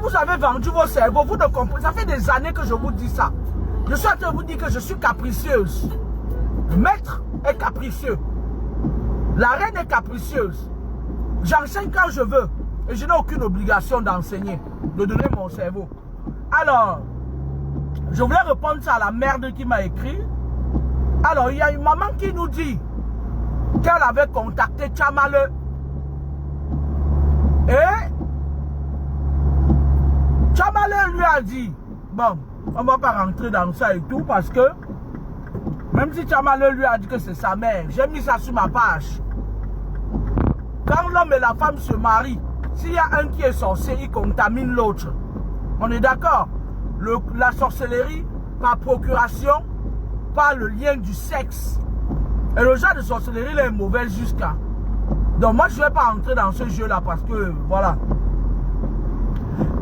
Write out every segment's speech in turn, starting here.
vous avez vendu vos cerveaux, vous ne comprenez. Ça fait des années que je vous dis ça. Je suis en train de vous dire que je suis capricieuse. Le maître est capricieux. La reine est capricieuse. J'enseigne quand je veux. Et je n'ai aucune obligation d'enseigner, de donner mon cerveau. Alors, je voulais répondre à la merde qui m'a écrit. Alors, il y a une maman qui nous dit qu'elle avait contacté Tchamale. Et Tchamale lui a dit, bon, on ne va pas rentrer dans ça et tout parce que même si Tchamale lui a dit que c'est sa mère, j'ai mis ça sur ma page. Quand l'homme et la femme se marient, s'il y a un qui est sorcier, il contamine l'autre. On est d'accord? La sorcellerie, par procuration, par le lien du sexe. Et le genre de sorcellerie, il est mauvais jusqu'à. Donc moi, je ne vais pas entrer dans ce jeu-là parce que, voilà.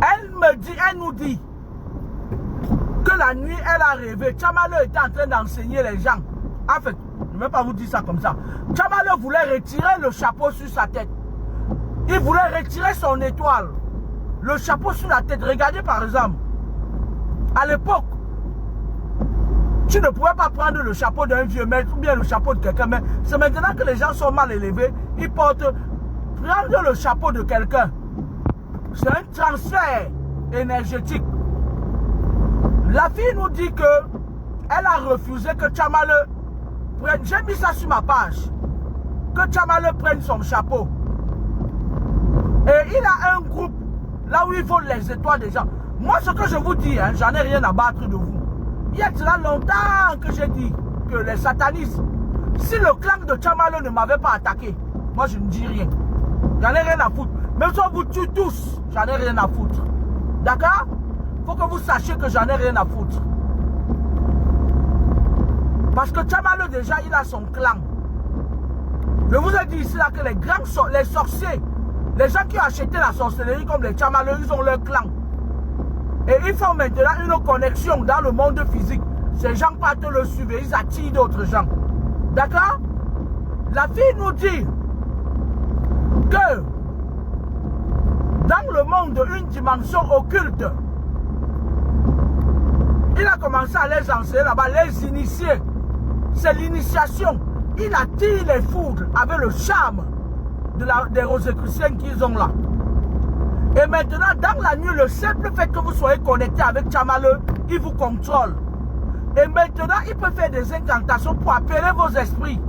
Elle nous dit que la nuit, elle a rêvé. Tchamale était en train d'enseigner les gens. En fait, je ne vais pas vous dire ça comme ça. Tchamale voulait retirer le chapeau sur sa tête. Il voulait retirer son étoile. Le chapeau sur la tête. Regardez par exemple. À l'époque, tu ne pouvais pas prendre le chapeau d'un vieux maître ou bien le chapeau de quelqu'un. Mais c'est maintenant que les gens sont mal élevés. Ils portent. Prendre le chapeau de quelqu'un. C'est un transfert énergétique. La fille nous dit que elle a refusé que Tchamale prenne. J'ai mis ça sur ma page. Que Tchamale prenne son chapeau. Et il a un groupe là où il vole les étoiles des gens. Moi, ce que je vous dis, hein, j'en ai rien à battre de vous. Il y a cela longtemps que j'ai dit que les satanistes, si le clan de Tchamale ne m'avait pas attaqué, moi je ne dis rien. J'en ai rien à foutre. Même si on vous tue tous, j'en ai rien à foutre. D'accord? Faut que vous sachiez que j'en ai rien à foutre. Parce que Tchamale déjà, il a son clan. Je vous ai dit ici là que les sorciers, les gens qui ont acheté la sorcellerie comme les Tchamale, ils ont leur clan. Et ils font maintenant une connexion dans le monde physique. Ces gens partent le suivre, ils attirent d'autres gens. D'accord? La fille nous dit que dans le monde d'une dimension occulte, il a commencé à les enseigner là-bas, les initier. C'est l'initiation. Il attire les foudres avec le charme des Rosicruciens qu'ils ont là. Et maintenant, dans la nuit, le simple fait que vous soyez connecté avec Tchamale, il vous contrôle. Et maintenant, il peut faire des incantations pour appeler vos esprits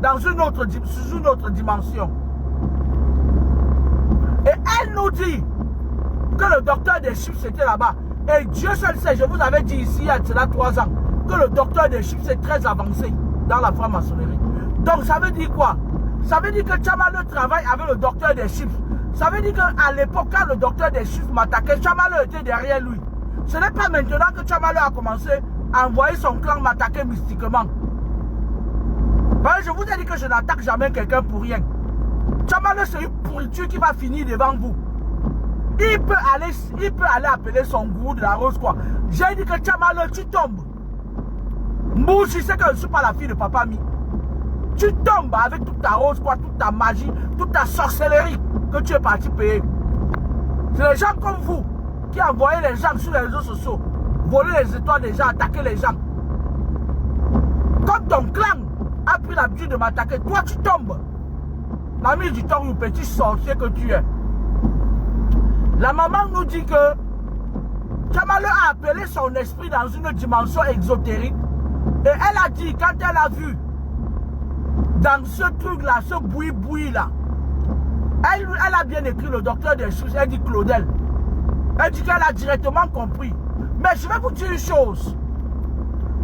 dans sous une autre dimension. Et elle nous dit que le docteur des chiffres était là-bas. Et Dieu seul sait, je vous avais dit ici, il y a cela 3 ans, que le docteur des chiffres est très avancé dans la franc-maçonnerie. Donc ça veut dire quoi? Ça veut dire que Tchamale travaille avec le docteur des chiffres. Ça veut dire qu'à l'époque, quand le docteur des chiffres m'attaquait, Tchamale était derrière lui. Ce n'est pas maintenant que Tchamale a commencé à envoyer son clan m'attaquer mystiquement. Je vous ai dit que je n'attaque jamais quelqu'un pour rien. Tchamale, c'est une pourriture qui va finir devant vous. Il peut aller appeler son gourou de la rose quoi. J'ai dit que Tchamale, tu tombes. Mbouche, je sais que je ne suis pas la fille de Papa Mi. Tu tombes avec toute ta rose quoi, toute ta magie, toute ta sorcellerie que tu es parti payer. C'est les gens comme vous qui envoyez les gens sur les réseaux sociaux, voler les étoiles des gens, attaquer les gens. Quand ton clan a pris l'habitude de m'attaquer, toi tu tombes. L'ami du temps, le petit sorcier que tu es. La maman nous dit que Tchamale a appelé son esprit dans une dimension exotérique. Et elle a dit, quand elle a vu dans ce truc-là, ce boui-boui-là, elle a bien écrit le docteur des choses, elle dit Claudel. Elle dit qu'elle a directement compris. Mais je vais vous dire une chose.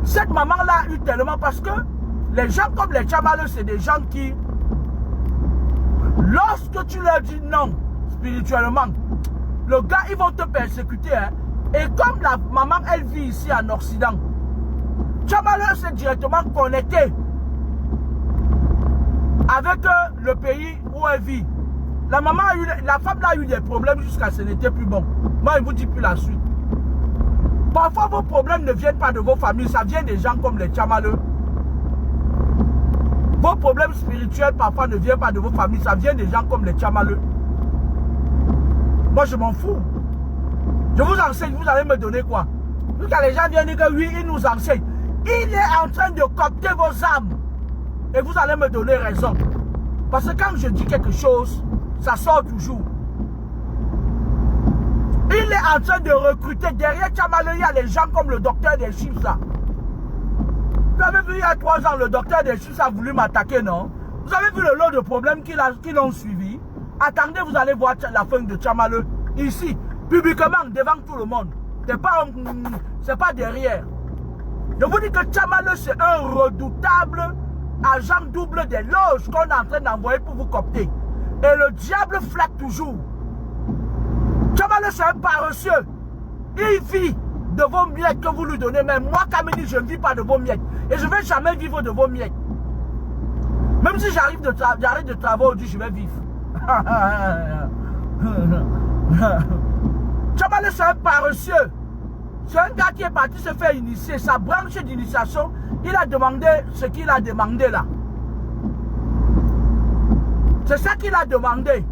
Cette maman-là a eu tellement parce que les gens comme les Tchamale, c'est des gens qui, lorsque tu leur dis non, spirituellement, le gars, ils vont te persécuter. Hein. Et comme la maman, elle vit ici en Occident, Tchamale s'est directement connecté avec le pays où elle vit. La femme a eu des problèmes jusqu'à ce n'était plus bon. Moi, je ne vous dis plus la suite. Parfois, vos problèmes ne viennent pas de vos familles, ça vient des gens comme les Tchamale. Vos problèmes spirituels, parfois, ne viennent pas de vos familles, ça vient des gens comme les Tchamale. Moi, je m'en fous. Je vous enseigne, vous allez me donner quoi? Quand les gens viennent dire que oui, il nous enseigne. Il est en train de coopter vos âmes. Et vous allez me donner raison. Parce que quand je dis quelque chose, ça sort toujours. Il est en train de recruter. Derrière Tchamalo, il y a des gens comme le docteur des chiffres là. Vous avez vu il y a 3 ans, le docteur des chiffres a voulu m'attaquer, non? Vous avez vu le lot de problèmes qu'ils ont suivi? Attendez, vous allez voir la fin de Tchamalo. Ici, publiquement, devant tout le monde. C'est pas derrière. Je vous dis que Tchamalo, c'est un redoutable agent double des loges qu'on est en train d'envoyer pour vous coopter. Et le diable flatte toujours. Tchamalo, c'est un paresseux. Il vit de vos miettes que vous lui donnez. Mais moi, Kamini, je ne vis pas de vos miettes. Et je ne vais jamais vivre de vos miettes. Même si j'arrête de travailler aujourd'hui, je vais vivre. Tchamalo, c'est un paresseux. C'est un gars qui est parti se faire initier. Sa branche d'initiation, il a demandé ce qu'il a demandé là. C'est ça qu'il a demandé.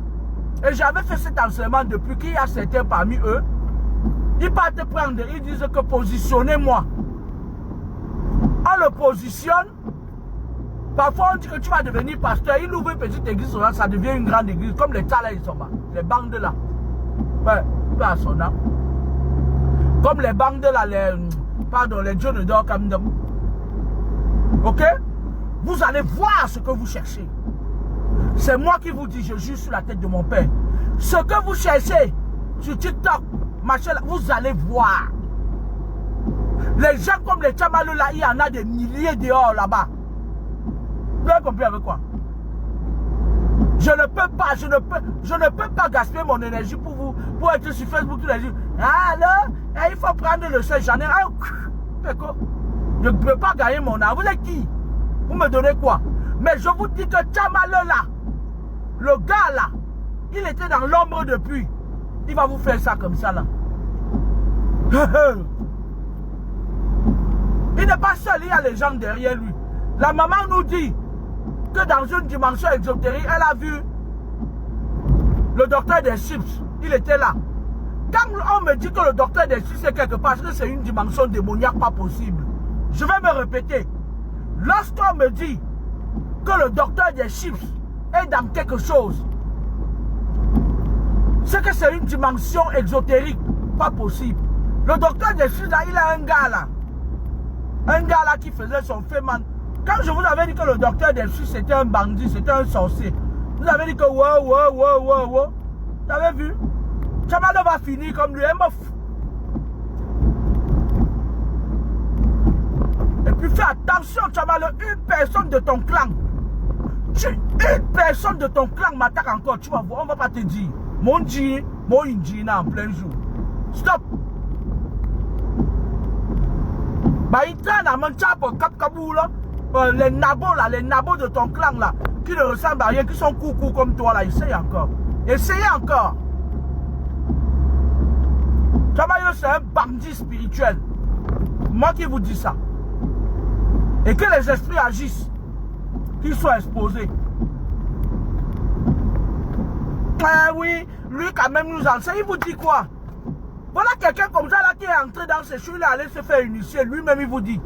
Et j'avais fait cet enseignement depuis qu'il y a certains parmi eux. Ils partent prendre, ils disent que positionnez-moi. On le positionne. Parfois on dit que tu vas devenir pasteur. Il ouvre une petite église, ça devient une grande église. Comme les Tala, ils sont là. Les bandes là. Ouais, pas à son âme. Comme les bandes là, les John d'or comme d'homme. Ok? Vous allez voir ce que vous cherchez. C'est moi qui vous dis, je juge sur la tête de mon père. Ce que vous cherchez sur TikTok, machin, vous allez voir. Les gens comme les Tchamalo là, il y en a des milliers dehors là-bas. Vous avez compris avec quoi? Je ne peux pas gaspiller mon énergie pour être sur Facebook tous les jours. Alors, il faut prendre le seul. J'en ai un. Je ne peux pas gagner mon âme. Vous êtes qui? Vous me donnez quoi? Mais je vous dis que Tchamalo là, le gars là, il était dans l'ombre depuis. Il va vous faire ça comme ça là. Il n'est pas seul, il y a les gens derrière lui. La maman nous dit que dans une dimension exotérique, elle a vu le docteur des chips. Il était là. Quand on me dit que le docteur des chips est quelque part, c'est une dimension démoniaque pas possible. Je vais me répéter. Lorsqu'on me dit que le docteur des chips est dans quelque chose, c'est que c'est une dimension exotérique pas possible. Le docteur des chips, il a un gars là. Un gars là qui faisait son féman. Quand je vous avais dit que le docteur des chips c'était un bandit, c'était un sorcier, vous avez dit que wow. Vous avez vu? Tchamalo va finir comme lui, meuf. Et puis fais attention, Tchamalo, une personne de ton clan. Une personne de ton clan m'attaque encore, tu vas voir, on ne va pas te dire. Mon Indina en plein jour. Stop. Bah, il traîne à mon chapeau, les nabos là, les nabos de ton clan là, qui ne ressemblent à rien, qui sont coucou comme toi là, essaye encore. Essayez encore. Tchamalo, c'est un bandit spirituel. Moi qui vous dis ça. Et que les esprits agissent, qu'ils soient exposés. Ah oui, lui quand même nous enseigne. Il vous dit quoi? Voilà quelqu'un comme ça là qui est entré dans ces choses, il est allé se faire initier. Lui-même il vous dit.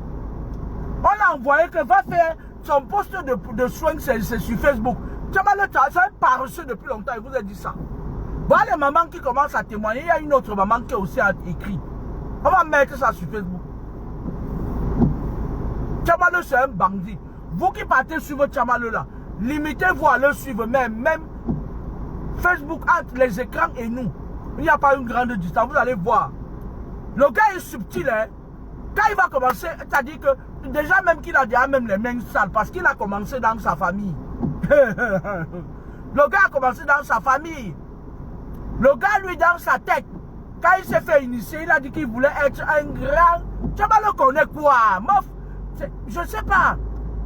On a envoyé que va faire son poste de soins, c'est sur Facebook. Tchamalo, c'est un paresseux depuis longtemps, il vous a dit ça. Voilà les mamans qui commencent à témoigner. Il y a une autre maman qui a aussi écrit. On va mettre ça sur Facebook. Tchamalo, c'est un bandit. Vous qui partez suivre Tchamalo là, limitez-vous à le suivre. Même Facebook, entre les écrans et nous, il n'y a pas une grande distance. Vous allez voir. Le gars est subtil. Hein? Quand il va commencer, c'est-à-dire que déjà même qu'il a déjà même les mains sales parce qu'il a commencé dans sa famille. Le gars a commencé dans sa famille. Le gars, lui, dans sa tête, quand il s'est fait initier, il a dit qu'il voulait être un grand... Tchamalo connaît quoi? Je ne sais pas.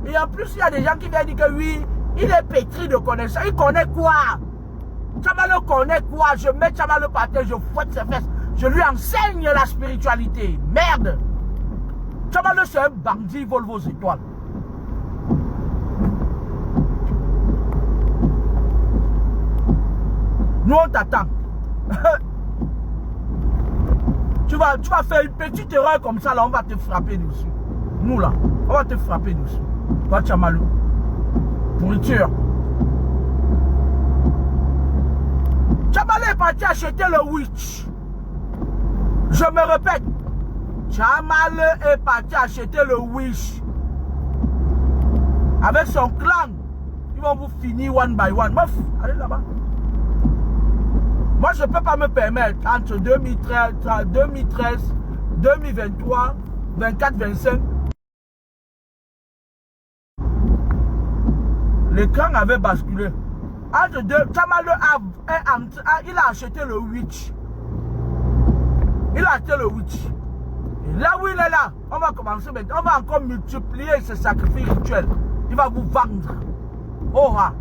Et en plus, il y a des gens qui viennent dire que oui, il est pétri de connaissances. Il connaît quoi? Tchamalo connaît quoi? Je mets Tchamalo par terre, je fouette ses fesses. Je lui enseigne la spiritualité. Merde! Tchamalo, c'est un bandit, il vole vos étoiles. Nous, on t'attend. tu vas faire une petite erreur comme ça, là, on va te frapper dessus. Nous, là, on va te frapper dessus. Toi, Tchamalou. Pourriture. Tchamalou est parti acheter le witch. Je me répète. Tchamalou est parti acheter le wish. Avec son clan. Ils vont vous finir one by one. Meuf, allez là-bas. Moi, je ne peux pas me permettre, entre 2013, 2023, 24, 25, le clan avait basculé. Entre deux, Tchamalou il a acheté le witch. Il a acheté le witch. Et là où il est là, on va commencer maintenant. On va encore multiplier ces sacrifices rituels. Il va vous vendre. Oh, ah.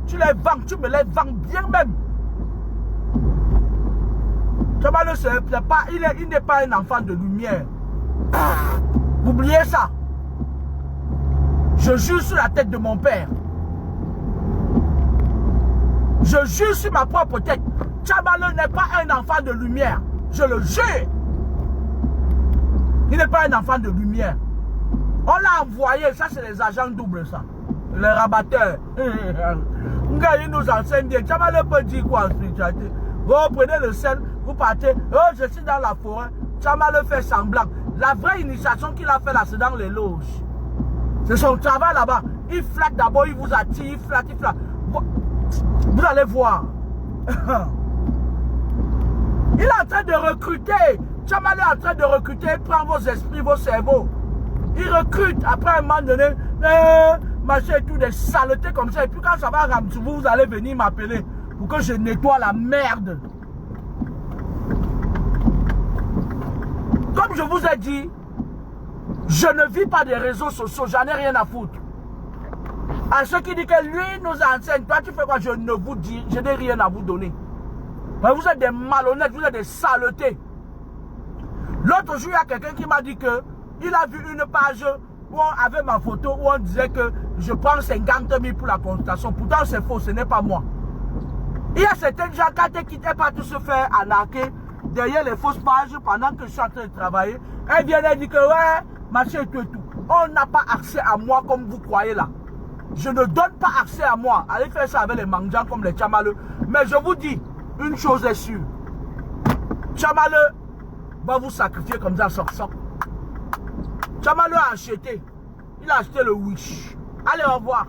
Tu les vends, tu me les vends bien même. Tchamalou, il n'est pas un enfant de lumière. Oubliez ça. Je jure sur la tête de mon père. Je jure sur ma propre tête. Tchamalou n'est pas un enfant de lumière. Je le jure. Il n'est pas un enfant de lumière. On l'a envoyé. Ça, c'est les agents doubles, ça. Les rabatteurs. Il nous enseigne bien. Tchamalou peut dire quoi en spiritualité? Vous prenez le sel, vous partez. Oh, je suis dans la forêt. Tchamalou fait semblant. La vraie initiation qu'il a fait là, c'est dans les loges. C'est son travail là-bas. Il flatte d'abord, il vous attire, il flatte, il flatte. Vous allez voir. Il est en train de recruter. Tchamalou est en train de recruter. Il prend vos esprits, vos cerveaux. Il recrute. Après un moment donné, machin et tout, des saletés comme ça. Et puis quand ça va ramener sur vous, vous allez venir m'appeler pour que je nettoie la merde. Comme je vous ai dit, je ne vis pas des réseaux sociaux. J'en ai rien à foutre. À ceux qui disent que lui nous enseigne, toi tu fais quoi? Je ne vous dis, je n'ai rien à vous donner. Mais vous êtes des malhonnêtes, vous êtes des saletés. L'autre jour, il y a quelqu'un qui m'a dit que il a vu une page où on avait ma photo, où on disait que je prends 50 000 pour la consultation. Pourtant, c'est faux, ce n'est pas moi. Il y a certaines gens, quand ils quittaient pas tout se faire arnaquer derrière les fausses pages pendant que je suis en train de travailler, elles viennent et disent que ouais, machin et tout et tout. On n'a pas accès à moi comme vous croyez là. Je ne donne pas accès à moi. Allez faire ça avec les mangeants comme les Tchamalou. Mais je vous dis, une chose est sûre. Tchamalou va vous sacrifier comme ça, soc. Tchamalou a acheté. Il a acheté le wish. Allez, au revoir.